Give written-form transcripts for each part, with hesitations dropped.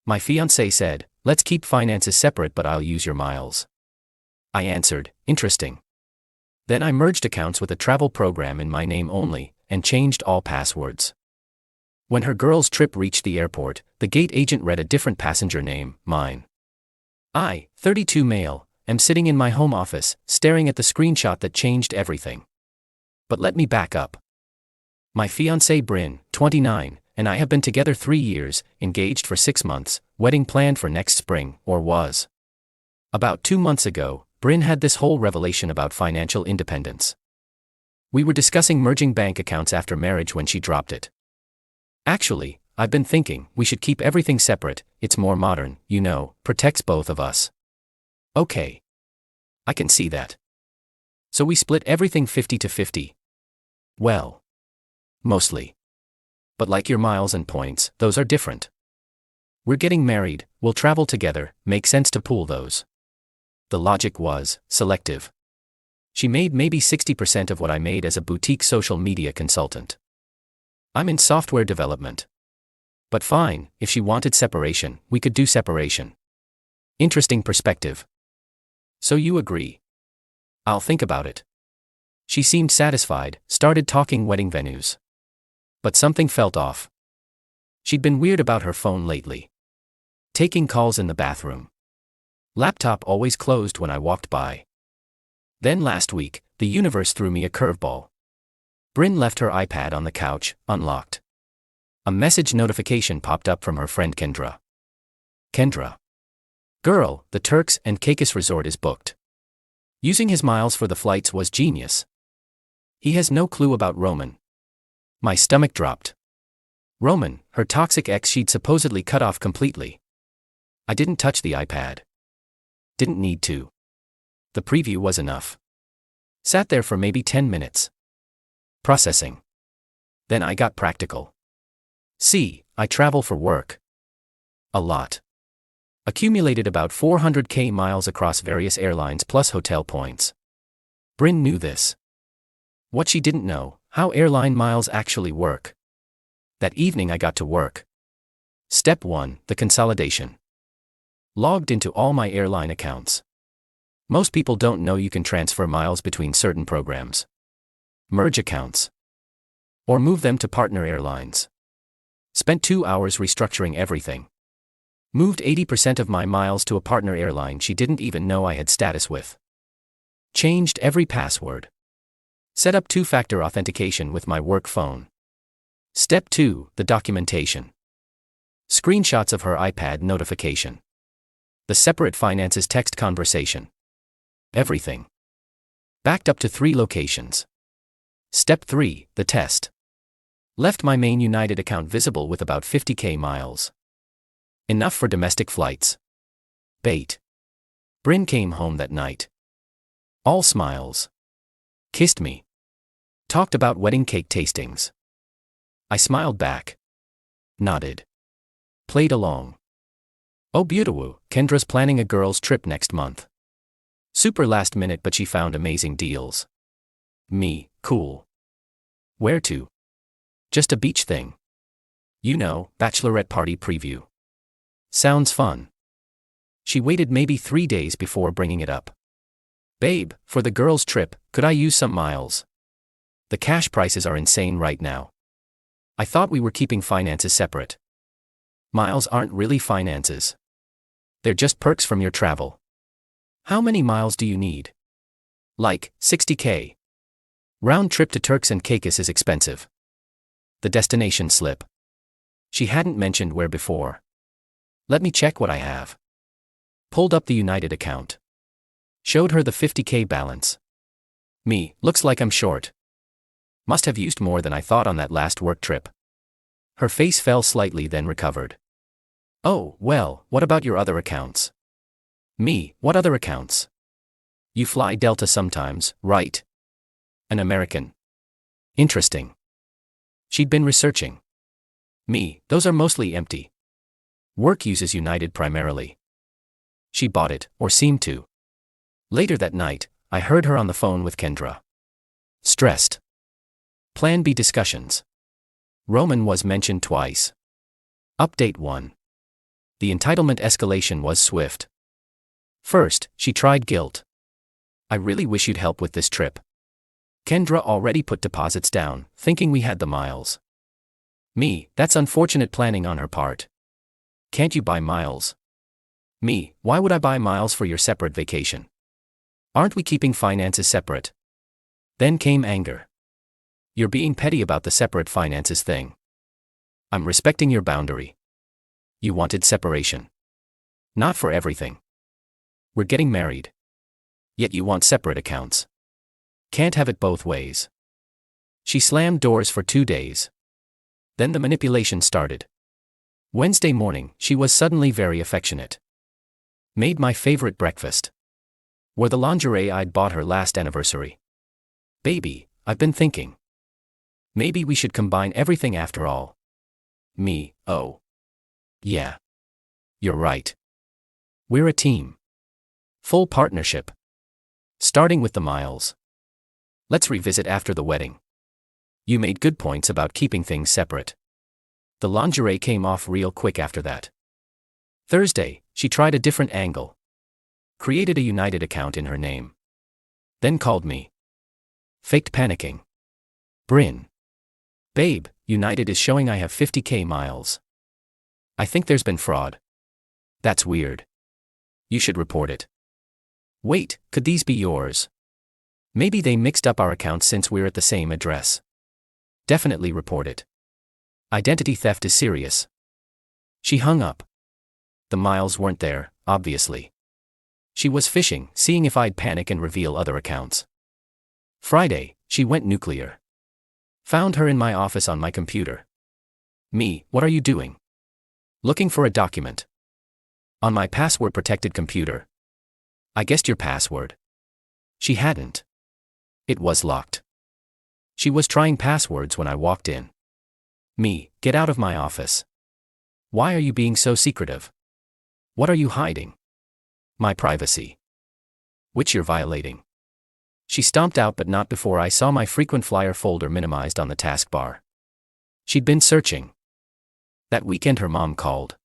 My fiancée said, let's keep finances separate but I'll use your miles. I answered, interesting. Then I merged accounts with a travel program in my name only, and changed all passwords. When her girl's trip reached the airport, the gate agent read a different passenger name, mine. I, 32 male, am sitting in my home office, staring at the screenshot that changed everything. But let me back up. My fiancée Bryn, 29, and I have been together 3 years, engaged for 6 months, wedding planned for next spring, or was. About 2 months ago, Bryn had this whole revelation about financial independence. We were discussing merging bank accounts after marriage when she dropped it. Actually, I've been thinking, we should keep everything separate, it's more modern, protects both of us. Okay. I can see that. So we split everything 50-50. Well. Mostly. But like your miles and points, those are different. We're getting married, we'll travel together, make sense to pool those. The logic was selective. She made maybe 60% of what I made as a boutique social media consultant. I'm in software development. But fine, if she wanted separation, we could do separation. Interesting perspective. So you agree? I'll think about it. She seemed satisfied, started talking wedding venues. But something felt off. She'd been weird about her phone lately. Taking calls in the bathroom. Laptop always closed when I walked by. Then last week, the universe threw me a curveball. Bryn left her iPad on the couch, unlocked. A message notification popped up from her friend Kendra. Kendra. Girl, the Turks and Caicos resort is booked. Using his miles for the flights was genius. He has no clue about Roman. My stomach dropped. Roman, her toxic ex she'd supposedly cut off completely. I didn't touch the iPad. Didn't need to. The preview was enough. Sat there for maybe 10 minutes. Processing. Then I got practical. See, I travel for work. A lot. Accumulated about 400k miles across various airlines plus hotel points. Bryn knew this. What she didn't know, how airline miles actually work. That evening I got to work. Step 1, the consolidation. Logged into all my airline accounts. Most people don't know you can transfer miles between certain programs. Merge accounts. Or move them to partner airlines. Spent 2 hours restructuring everything. Moved 80% of my miles to a partner airline she didn't even know I had status with. Changed every password. Set up 2-factor authentication with my work phone. Step 2, the documentation. Screenshots of her iPad notification. The separate finances text conversation. Everything. Backed up to 3 locations. Step 3, the test. Left my main United account visible with about 50k miles. Enough for domestic flights. Bait. Bryn came home that night. All smiles. Kissed me. Talked about wedding cake tastings. I smiled back. Nodded. Played along. Oh beautiful, Kendra's planning a girls' trip next month. Super last minute but she found amazing deals. Me, cool. Where to? Just a beach thing. Bachelorette party preview. Sounds fun. She waited maybe 3 days before bringing it up. Babe, for the girls' trip, could I use some miles? The cash prices are insane right now. I thought we were keeping finances separate. Miles aren't really finances. They're just perks from your travel. How many miles do you need? Like, 60k. Round trip to Turks and Caicos is expensive. The destination slip. She hadn't mentioned where before. Let me check what I have. Pulled up the United account. Showed her the 50k balance. Me, looks like I'm short. Must have used more than I thought on that last work trip. Her face fell slightly then recovered. Oh, well, what about your other accounts? Me, what other accounts? You fly Delta sometimes, right? An American. Interesting. She'd been researching. Me, those are mostly empty. Work uses United primarily. She bought it, or seemed to. Later that night, I heard her on the phone with Kendra. Stressed. Plan B discussions. Roman was mentioned twice. Update 1. The entitlement escalation was swift. First, she tried guilt. I really wish you'd help with this trip. Kendra already put deposits down, thinking we had the miles. Me, that's unfortunate planning on her part. Can't you buy miles? Me, why would I buy miles for your separate vacation? Aren't we keeping finances separate? Then came anger. You're being petty about the separate finances thing. I'm respecting your boundary. You wanted separation. Not for everything. We're getting married. Yet you want separate accounts. Can't have it both ways. She slammed doors for 2 days. Then the manipulation started. Wednesday morning, she was suddenly very affectionate. Made my favorite breakfast. Wore the lingerie I'd bought her last anniversary. Baby, I've been thinking. Maybe we should combine everything after all. Me, oh. Yeah. You're right. We're a team. Full partnership. Starting with the miles. Let's revisit after the wedding. You made good points about keeping things separate. The lingerie came off real quick after that. Thursday, she tried a different angle. Created a United account in her name. Then called me. Faked panicking. Bryn. Babe, United is showing I have 50k miles. I think there's been fraud. That's weird. You should report it. Wait, could these be yours? Maybe they mixed up our accounts since we're at the same address. Definitely report it. Identity theft is serious. She hung up. The miles weren't there, obviously. She was fishing, seeing if I'd panic and reveal other accounts. Friday, she went nuclear. Found her in my office on my computer. Me, what are you doing? Looking for a document. On my password-protected computer. I guessed your password. She hadn't. It was locked. She was trying passwords when I walked in. Me, get out of my office. Why are you being so secretive? What are you hiding? My privacy. Which you're violating. She stomped out, but not before I saw my frequent flyer folder minimized on the taskbar. She'd been searching. That weekend her mom called.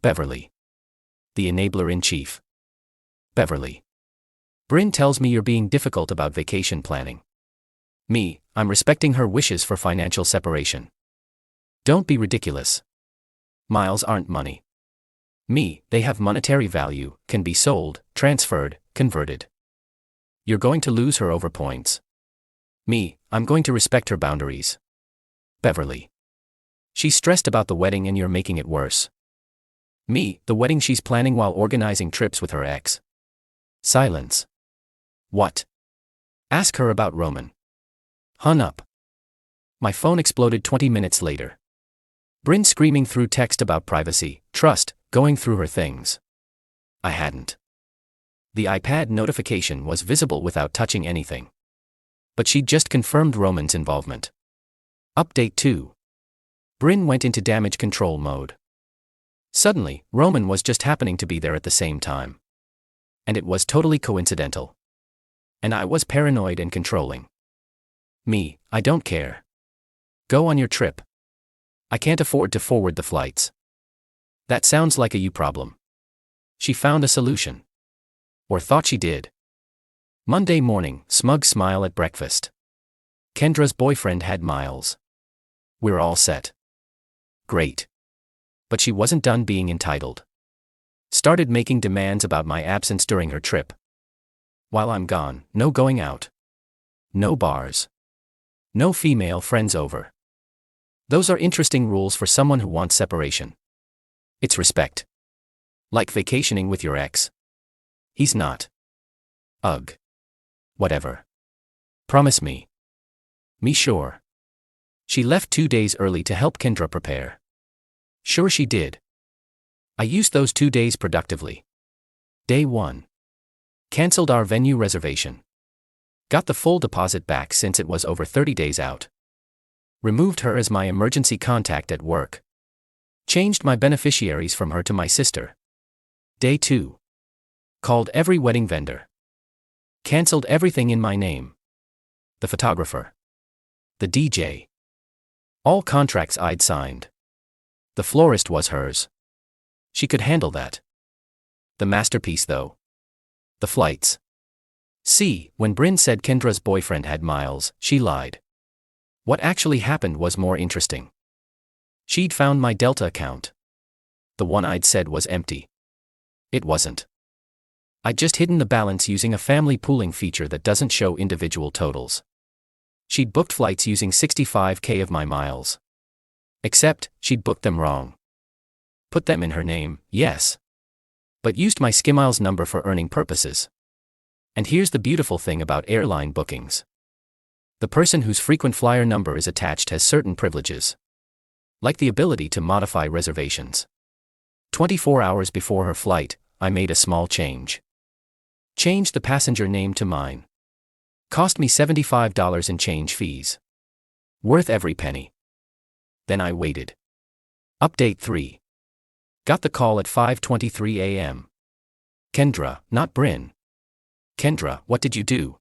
Beverly. The enabler-in-chief. Beverly. Bryn tells me you're being difficult about vacation planning. Me, I'm respecting her wishes for financial separation. Don't be ridiculous. Miles aren't money. Me, they have monetary value, can be sold, transferred, converted. You're going to lose her over points. Me, I'm going to respect her boundaries. Beverly. She's stressed about the wedding and you're making it worse. Me, the wedding she's planning while organizing trips with her ex. Silence. What? Ask her about Roman. Hung up. My phone exploded 20 minutes later. Bryn screaming through text about privacy, trust, going through her things. I hadn't. The iPad notification was visible without touching anything. But she'd just confirmed Roman's involvement. Update 2. Bryn went into damage control mode. Suddenly, Roman was just happening to be there at the same time. And it was totally coincidental. And I was paranoid and controlling. Me, I don't care. Go on your trip. I can't afford to forward the flights. That sounds like a you problem. She found a solution. Or thought she did. Monday morning, smug smile at breakfast. Kendra's boyfriend had miles. We're all set. Great. But she wasn't done being entitled. Started making demands about my absence during her trip. While I'm gone, no going out. No bars. No female friends over. Those are interesting rules for someone who wants separation. It's respect. Like vacationing with your ex. He's not. Ugh. Whatever. Promise me. Me sure. She left 2 days early to help Kendra prepare. Sure she did. I used those 2 days productively. Day 1. Cancelled our venue reservation. Got the full deposit back since it was over 30 days out. Removed her as my emergency contact at work. Changed my beneficiaries from her to my sister. Day 2. Called every wedding vendor. Cancelled everything in my name. The photographer. The DJ. All contracts I'd signed. The florist was hers. She could handle that. The masterpiece, though. The flights. See, when Bryn said Kendra's boyfriend had miles, she lied. What actually happened was more interesting. She'd found my Delta account. The one I'd said was empty. It wasn't. I'd just hidden the balance using a family pooling feature that doesn't show individual totals. She'd booked flights using 65K of my miles. Except, she'd booked them wrong. Put them in her name, yes. But used my SkyMiles number for earning purposes. And here's the beautiful thing about airline bookings. The person whose frequent flyer number is attached has certain privileges. Like the ability to modify reservations. 24 hours before her flight, I made a small change. Changed the passenger name to mine. Cost me $75 in change fees. Worth every penny. Then I waited. Update 3. Got the call at 5:23 a.m. Kendra, not Bryn. Kendra, what did you do?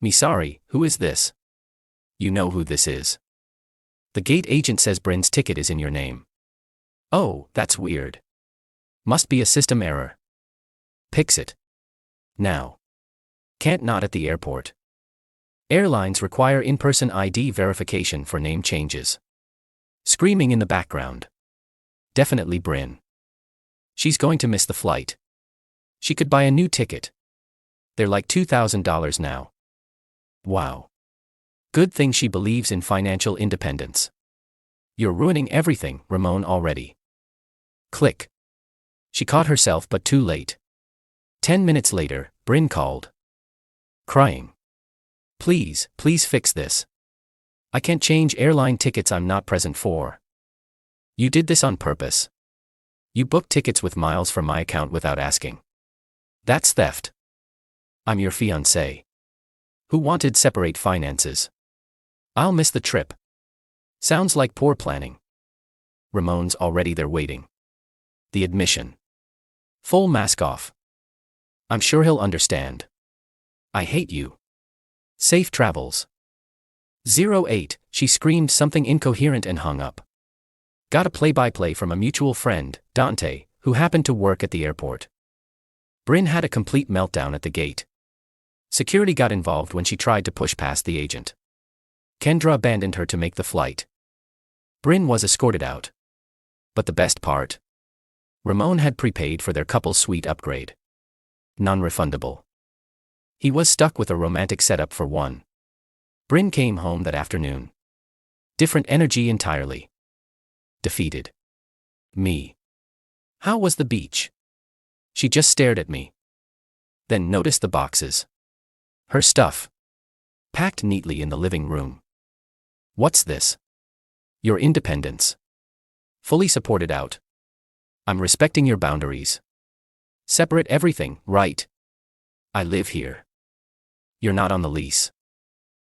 Me sorry, who is this? You know who this is. The gate agent says Bryn's ticket is in your name. Oh, that's weird. Must be a system error. Fix it. Now. Can't not at the airport. Airlines require in-person ID verification for name changes. Screaming in the background. Definitely Bryn. She's going to miss the flight. She could buy a new ticket. They're like $2,000 now. Wow. Good thing she believes in financial independence. You're ruining everything, Ramon already. Click. She caught herself but too late. 10 minutes later, Bryn called. Crying. Please fix this. I can't change airline tickets I'm not present for. You did this on purpose. You booked tickets with miles from my account without asking. That's theft. I'm your fiancé. Who wanted separate finances. I'll miss the trip. Sounds like poor planning. Ramon's already there waiting. The admission. Full mask off. I'm sure he'll understand. I hate you. Safe travels. 08, she screamed something incoherent and hung up. Got a play-by-play from a mutual friend, Dante, who happened to work at the airport. Bryn had a complete meltdown at the gate. Security got involved when she tried to push past the agent. Kendra abandoned her to make the flight. Bryn was escorted out. But the best part? Ramon had prepaid for their couple's suite upgrade. Non-refundable. He was stuck with a romantic setup for one. Bryn came home that afternoon. Different energy entirely. Defeated. Me. How was the beach? She just stared at me. Then noticed the boxes. Her stuff. Packed neatly in the living room. What's this? Your independence. Fully supported out. I'm respecting your boundaries. Separate everything, right? I live here. You're not on the lease.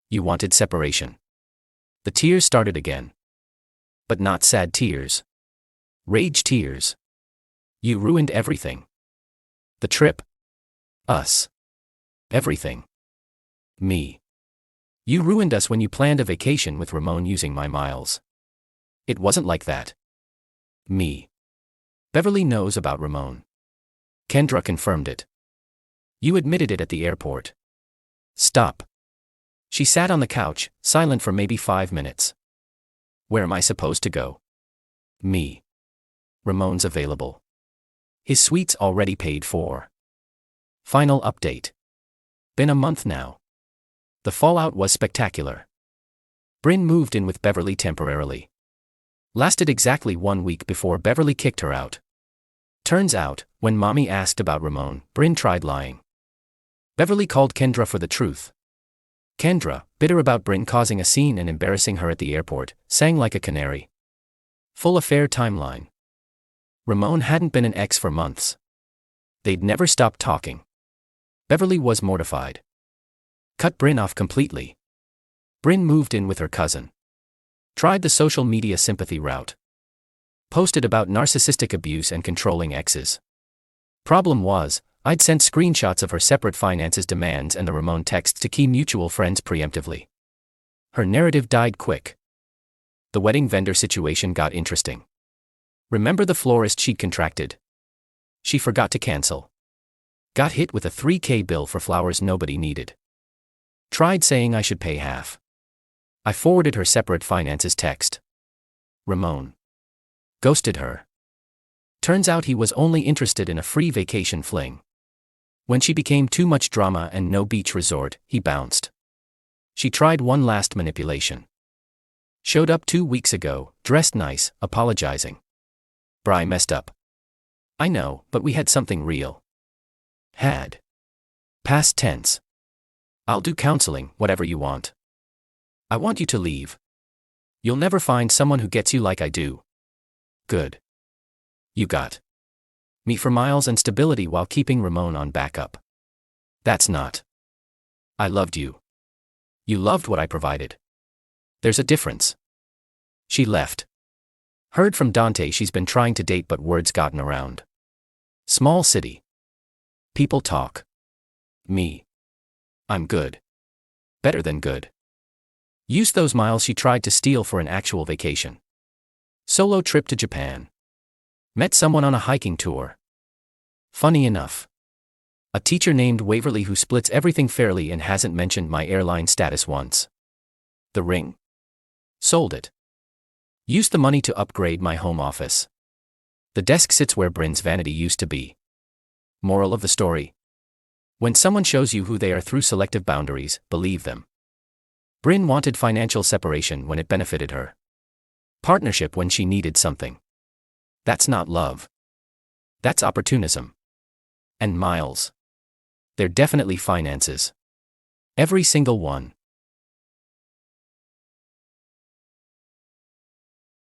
You wanted separation. The tears started again. But not sad tears. Rage tears. You ruined everything. The trip. Us. Everything. Me. You ruined us when you planned a vacation with Ramon using my miles. It wasn't like that. Me. Beverly knows about Ramon. Kendra confirmed it. You admitted it at the airport. Stop. She sat on the couch, silent for maybe 5 minutes. Where am I supposed to go? Me. Ramon's available. His suite's already paid for. Final update. Been a month now. The fallout was spectacular. Bryn moved in with Beverly temporarily. Lasted exactly 1 week before Beverly kicked her out. Turns out, when Mommy asked about Ramon, Bryn tried lying. Beverly called Kendra for the truth. Kendra, bitter about Bryn causing a scene and embarrassing her at the airport, sang like a canary. Full affair timeline. Ramon hadn't been an ex for months. They'd never stopped talking. Beverly was mortified. Cut Bryn off completely. Bryn moved in with her cousin. Tried the social media sympathy route. Posted about narcissistic abuse and controlling exes. Problem was, I'd sent screenshots of her separate finances demands and the Ramon texts to key mutual friends preemptively. Her narrative died quick. The wedding vendor situation got interesting. Remember the florist she'd contracted? She forgot to cancel. Got hit with a $3,000 bill for flowers nobody needed. Tried saying I should pay half. I forwarded her separate finances text. Ramon. Ghosted her. Turns out he was only interested in a free vacation fling. When she became too much drama and no beach resort, he bounced. She tried one last manipulation. Showed up 2 weeks ago, dressed nice, apologizing. Bri messed up. I know, but we had something real. Had. Past tense. I'll do counseling, whatever you want. I want you to leave. You'll never find someone who gets you like I do. Good. You got me for miles and stability while keeping Ramon on backup. That's not. I loved you. You loved what I provided. There's a difference. She left. Heard from Dante she's been trying to date but word's gotten around. Small city. People talk. Me. I'm good. Better than good. Used those miles she tried to steal for an actual vacation. Solo trip to Japan. Met someone on a hiking tour. Funny enough. A teacher named Waverly who splits everything fairly and hasn't mentioned my airline status once. The ring. Sold it. Used the money to upgrade my home office. The desk sits where Bryn's vanity used to be. Moral of the story. When someone shows you who they are through selective boundaries, believe them. Bryn wanted financial separation when it benefited her. Partnership when she needed something. That's not love. That's opportunism. And miles. They're definitely finances. Every single one.